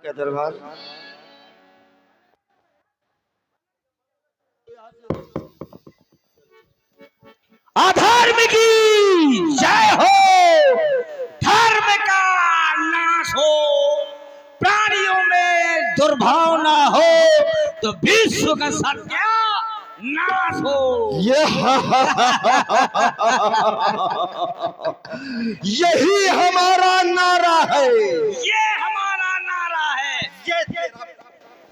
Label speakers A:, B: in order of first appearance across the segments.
A: का दरबार।
B: अधर्म की जय हो, धर्म का नाश हो, प्राणियों में दुर्भावना हो तो विश्व का सत्य नाश हो।
A: यही हमारा नारा है।
B: ये हमारा नारा है।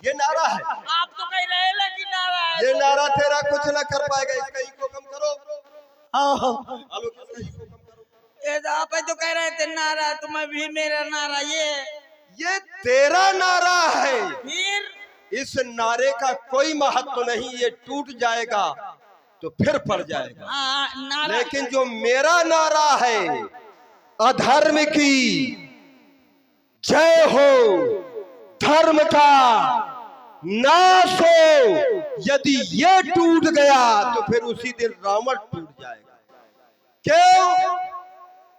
A: ये नारा है।
B: आप तो कह रहे हैं कि नारा है।
A: ये नारा तेरा कुछ ना कर पाएगा। इसका इको कम करो।
B: ये तो आप तो कह रहे थे नारा, तुम्हें भी मेरा नारा। ये
A: तेरा नारा है।
B: फिर
A: इस नारे का कोई महत्व नहीं। ये टूट जाएगा तो फिर पड़ जाएगा।
B: नारा।
A: लेकिन जो मेरा नारा है, अधर्म की जय हो, धर्म का नाश हो, यदि ये टूट गया तो फिर उसी दिन रावण टूट जाएगा। क्यों?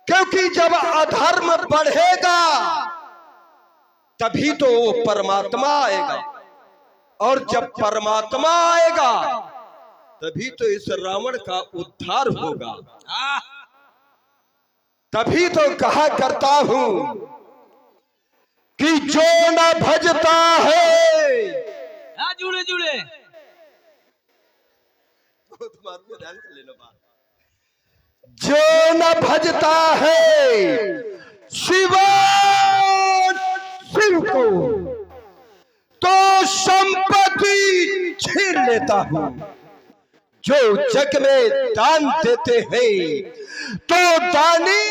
A: क्योंकि जब अधर्म बढ़ेगा तभी तो वो परमात्मा आएगा, और जब परमात्मा आएगा तभी तो इस रावण का उद्धार होगा। तभी तो कहा करता हूं कि जो न भजता है,
B: जुड़े जुड़े
A: जो न भजता है शिव को तो संपत्ति छीन लेता हूं। जो जग में दान देते हैं तो दानी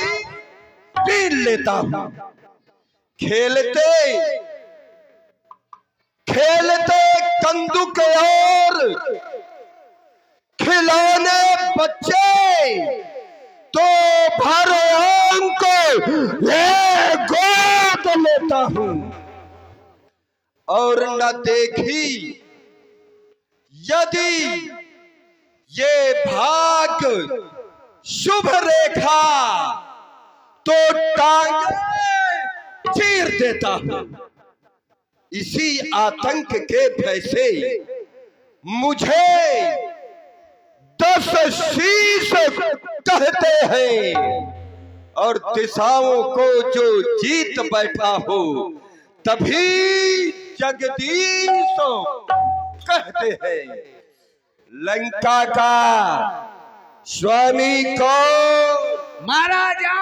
A: पीन लेता हूं। खेलते खेलते कंदुक और खिलौने बच्चे तो भगवान को ये गोद लेता हूं। और न देखी यदि ये भाग शुभ रेखा तो टांग चीर देता हूं। इसी आतंक के भय से मुझे 10 शीश कहते हैं, और दिशाओं को जो जीत बैठा हो तभी जगदीश कहते हैं। लंका का स्वामी को
B: महाराजा।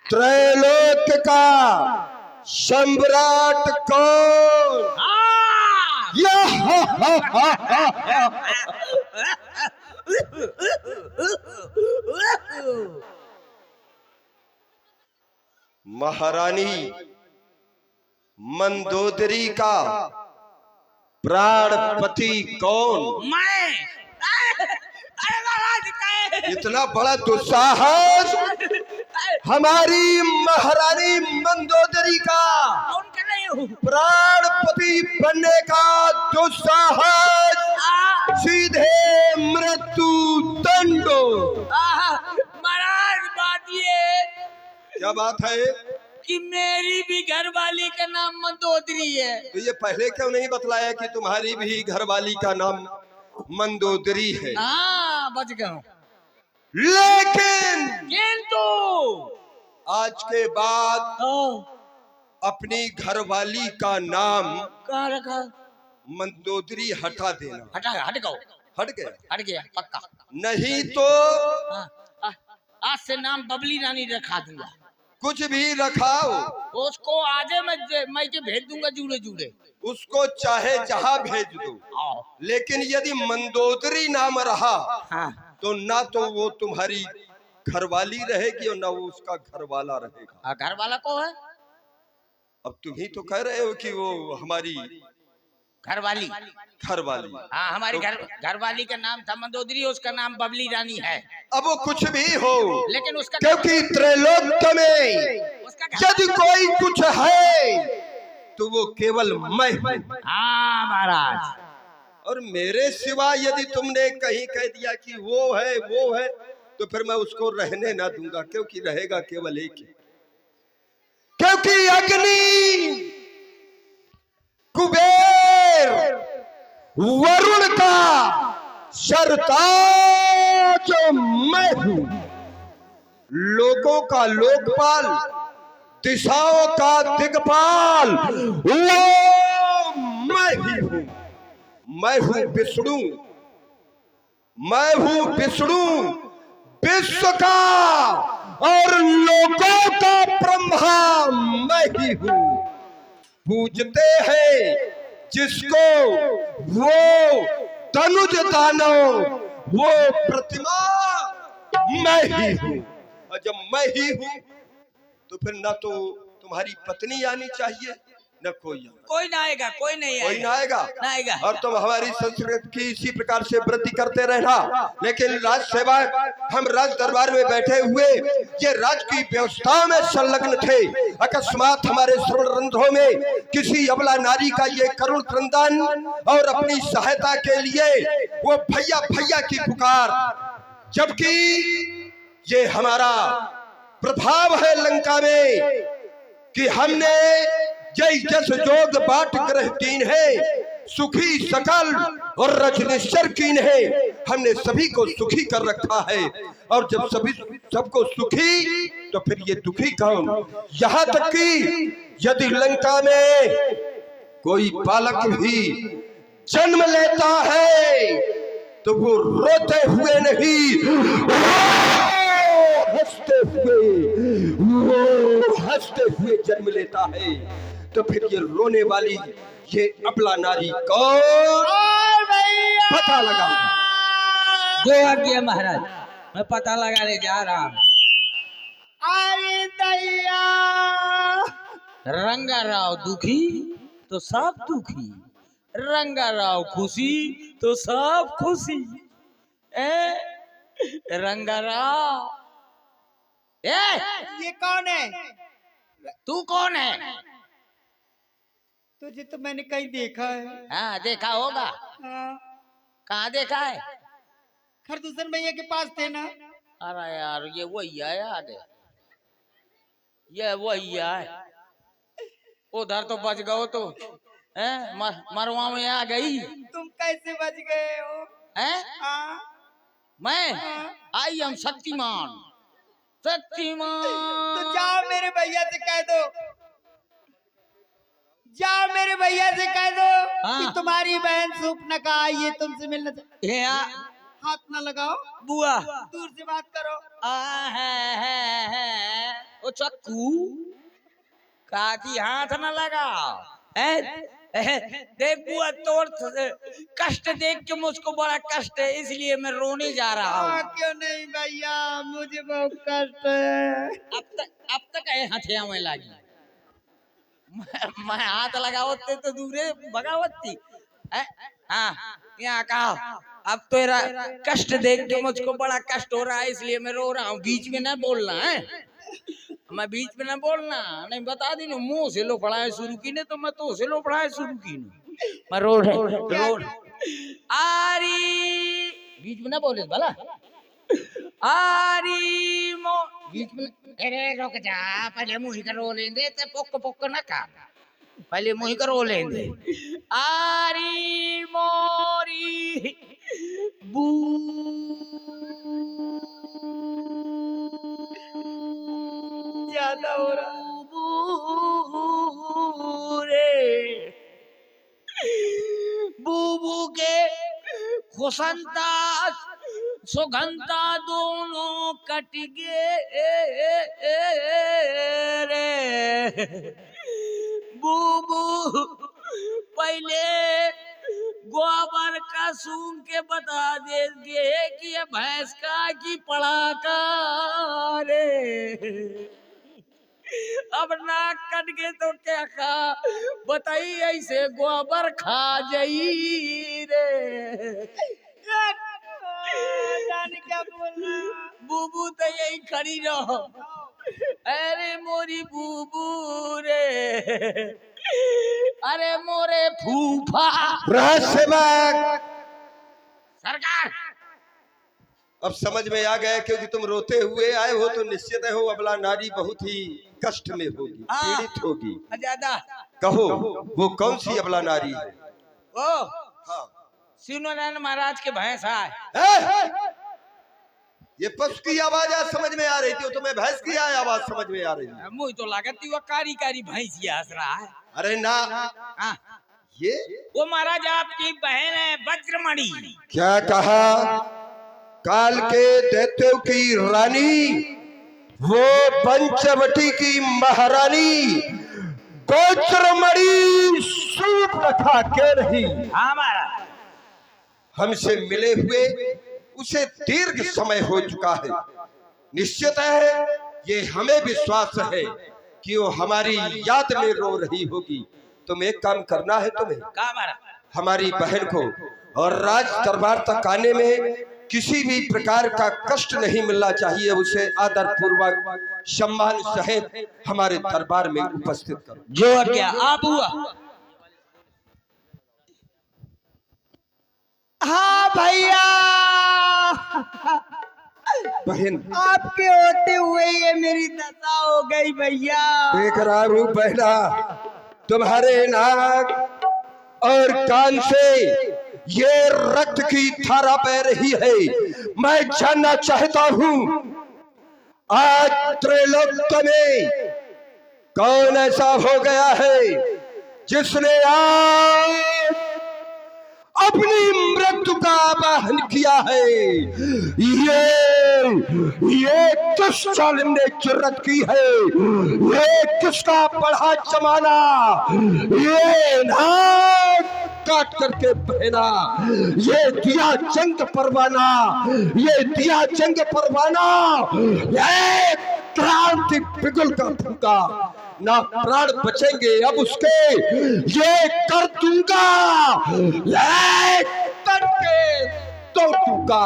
A: त्रैलोक का सम्राट कौन? महारानी मंदोदरी का प्राणपति कौन?
B: मैं। अरे महाराज,
A: इतना बड़ा दुस्साहस हमारी महारानी मंदोदरी का प्राणपति बनने का दुस्साहस, सीधे मृत्यु दंड।
B: महाराज, बात ये
A: क्या बात है
B: कि मेरी भी घरवाली का नाम मंदोदरी है।
A: तो ये पहले क्यों नहीं बतलाया कि तुम्हारी भी घरवाली का नाम मंदोदरी है?
B: बच गया।
A: लेकिन
B: किंतु
A: आज के बाद अपनी घरवाली का नाम
B: कहाँ रखा?
A: मंदोदरी हटा देना।
B: हट गया।
A: हट गया
B: पक्का।
A: नहीं तो
B: आज से नाम बबली रानी रखा दूंगा।
A: कुछ भी रखाओ,
B: उसको आज मैं के भेज दूंगा जुड़े जुड़े।
A: उसको चाहे जहां भेज दो, लेकिन यदि मंदोदरी नाम रहा तो ना तो वो तुम्हारी घरवाली रहेगी और ना वो उसका घरवाला रहेगा।
B: घरवाला को है?
A: अब तुम ही तो कह रहे हो कि वो हमारी
B: घरवाली। हमारी घरवाली का नाम था मंदोदरी, उसका नाम बबली रानी है।
A: अब वो कुछ भी हो,
B: लेकिन उसका
A: क्योंकि त्रैलोक्य में यदि कोई कुछ है तो वो केवल मैं हूं।
B: महाराज,
A: और मेरे सिवा यदि तुमने कहीं कह दिया कि वो है तो फिर मैं उसको रहने ना दूंगा, क्योंकि रहेगा केवल एक ही। क्योंकि अग्नि, कुबेर, वरुण का सरताज मैं हूं, लोगों का लोकपाल, दिशाओं का दिग्पाल वो मैं ही हूं। मैं हूं विष्णु, मैं हूं विष्णु, विश्व का और लोगों का ब्रह्मा मैं ही हूं। पूजते हैं जिसको वो तनुज दानव, वो प्रतिमा मैं ही हूं। और जब मैं ही हूं तो फिर ना तो तुम्हारी पत्नी आनी चाहिए, न कोई
B: ना आएगा, कोई
A: ना आएगा। और तुम हमारी संस्कृति की इसी प्रकार से वृद्धि करते रहना। लेकिन राज सेवा, हम राज दरबार में बैठे हुए ये राज की व्यवस्था में संलग्न थे, अकस्मात हमारे श्रवण रंध्रों में किसी अबला नारी का ये करुण क्रंदन और अपनी सहायता के लिए वो भैया भैया की पुकार, जबकि ये हमारा प्रभाव है लंका में कि हमने जय जस जोग बाट ग्रह कीन है, सुखी सकल और रजनेश्वर कीन है। हमने सभी को सुखी कर रखा है, और जब सभी सबको सुखी तो फिर ये दुखी कौन। यहाँ तक कि यदि लंका में कोई बालक भी जन्म लेता है तो वो रोते हुए नहीं, हंसते हुए जन्म लेता है। तो फिर ये रोने वाली ये अबला नारी कौन, पता लगा।
B: जो आज्ञा महाराज, मैं पता लगाने जा रहा हूँ।
C: अरे दैया,
B: रंगा राव दुखी तो सब दुखी, रंगा राव खुशी तो सब खुशी। रंगा राव,
C: ये कौन है?
B: तू कौन है?
C: तुझे तो मैंने कहीं देखा है।
B: हाँ देखा होगा।
C: हाँ,
B: कहाँ देखा है?
C: खरदूषण भैया के पास थे ना।
B: अरे यार ये वही है, याद है, ये वही है। उधर तो बच गए तो मरवा में आ गई।
C: तुम कैसे बच गए हो? हाँ,
B: मैं
C: हाँ।
B: I am Shaktimaan, Shaktimaan.
C: तो जाओ मेरे भैया से कह दो, जाओ मेरे भैया से कह दो कि तुम्हारी बहन सुपनका आई है तुमसे मिलना चाहिए। हाथ ना लगाओ
B: बुआ,
C: दूर से बात करो।
B: ओ चक्कू काकी हाथ न लगाओ। देख बुआ, तोर कष्ट देख के मुझको बड़ा कष्ट है, इसलिए मैं रोने जा रहा हूँ।
C: क्यों नहीं भैया, मुझे बहुत कष्ट है।
B: अब तक हथिया में लगी, मैं हाथ लगावते तो दूरे भगावती। हाँ यहाँ कहा, अब तो कष्ट देख के मुझको बड़ा कष्ट हो रहा है, इसलिए मैं रो रहा हूँ। बीच में ना बोलना है, मैं बीच में ना बोलना, नहीं बता दी ना, मुंह से लो पढ़ाए शुरू की ने तो मैं तो से लो पढ़ाए शुरू की ने। मैं रोड आरी, बीच में ना बोले भला। आरी मो, बीच में अरे रुक जा, पहले मुंह का रो लेंगे, ते पोक पोक ना का, पहले मुंह का रो लेंगे। आरी मोरी बू,
C: ज्यादा हो रहा।
B: रे बूबू के खुशंता सुगंधा दोनों कट गए रे। बूबू पहले गोबर का सूंघ के बता देंगे कि ये भैंस का की पड़ा का रे। अब नाक कट गए तो क्या खा बताई, ऐसे गोबर खा जाई रे।
C: जाने क्या बोलना।
B: बूबू तो यही खड़ी रहो, अरे मोरी बूबू रे। अरे मोरे फूफा
A: रहस्यमय।
B: सरकार
A: अब समझ में आ गया, क्योंकि तुम रोते हुए आए हो तो निश्चित हो अबला नारी बहुत ही कष्ट में होगी,
B: हाँ।
A: पीड़ित होगी।
B: ज्यादा
A: कहो वो कौन सी अबला नारी है?
B: ओ
A: हाँ।
B: सिनोनारायण महाराज के भैंस आए।
A: ये पशु की आवाज आज समझ में आ रही थी, तो मैं भैंस की आवाज समझ में आ रही है।
B: मुझे तो लागत वो कारी कारी भैंस ये हंस रहा है।
A: अरे ना,
B: हाँ।
A: ये
B: वो महाराज आपकी बहन है वज्रमणि।
A: क्या कहा? काल के दैत्यों की रानी, वो पंचवटी की महारानी वज्रमणि सूर्पनखा के रही।
B: हाँ महाराज।
A: हमसे मिले हुए उसे दीर्घ समय हो चुका है। निश्चित है ये हमें विश्वास है कि वो हमारी याद में रो रही होगी। तुम एक काम करना है, तुम्हें
B: कहा महाराज?
A: हमारी बहन को और राज दरबार तक आने में किसी भी प्रकार का कष्ट नहीं मिलना चाहिए। उसे आदर पूर्वक सम्मान सहित हमारे दरबार में उपस्थित करो।
B: जो क्या आप हुआ?
C: हाँ भैया,
A: बहन
C: आपके होते हुए ये मेरी दशा हो गई भैया।
A: देख रहा हूँ बहना, तुम्हारे नाक और कान से ये रक्त की धारा बह रही है। मैं जानना चाहता हूँ आज त्रैलोक में कौन ऐसा हो गया है जिसने आज अपनी मृत्यु का आवाहन किया है। ये किस जालिम ने जुर्रत की है? ये किसका पढ़ा जमाना? ये नाक काट करके बहना, ये दिया जंग परवाना, ये दिया जंग परवाना, ये क्रांति पिघल कर फूका, ना प्राण बचेंगे अब उसके। ये कर दूंगा, ये करके तोड़ दूंगा।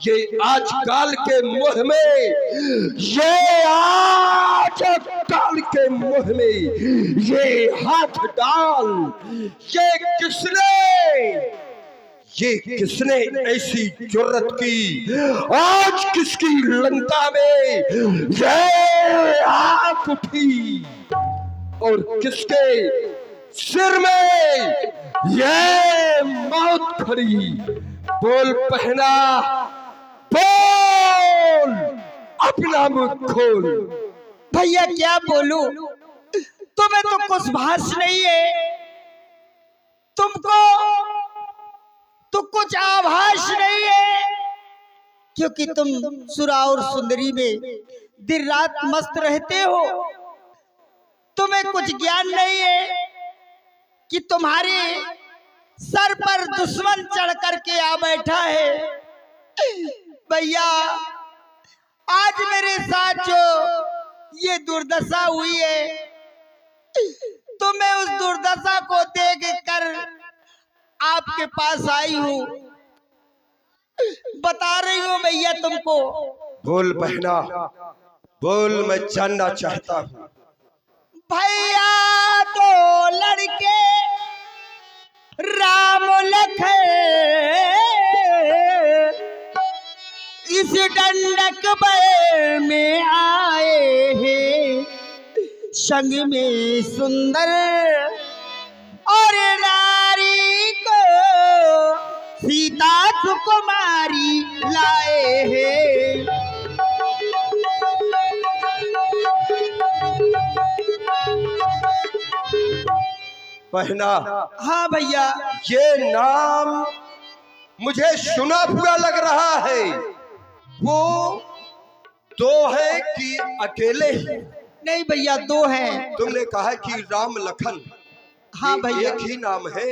A: ये आज काल के मुंह में, ये आज काल के मुंह में ये हाथ डाल। ये किसने ऐसी जुर्रत की? आज किसकी लंका में ये आंख उठी और किसके सिर में ये मौत खड़ी? बोल पहना, बोल, अपना मुंह खोल।
C: भैया क्या बोलूं, तुम्हें तो कुछ भाष नहीं है, तुमको तो कुछ आभास नहीं है, क्योंकि तुम सुरा और सुंदरी में दिन रात मस्त रहते हो। तुम्हें कुछ ज्ञान नहीं है कि तुम्हारे सर पर दुश्मन चढ़ करके आ बैठा है। भैया आज मेरे साथ जो ये दुर्दशा हुई है, तो मैं उस दुर्दशा को देख कर आपके पास आई हूँ, बता रही हूँ भैया तुमको।
A: बोल बहना, बोल, मैं जानना चाहता हूँ।
C: भैया दो लड़के राम लखन इस दंडक बल में आए हैं, संग में सुंदर और नारी को सीता सुकुमारी लाए हैं।
A: बहना,
C: हाँ भैया,
A: ये नाम मुझे सुना हुआ लग रहा है। वो दो है कि अकेले ही?
C: नहीं भैया दो हैं।
A: तुमने कहा कि राम लखन,
C: हाँ
A: ये
C: भैया,
A: एक ही नाम है?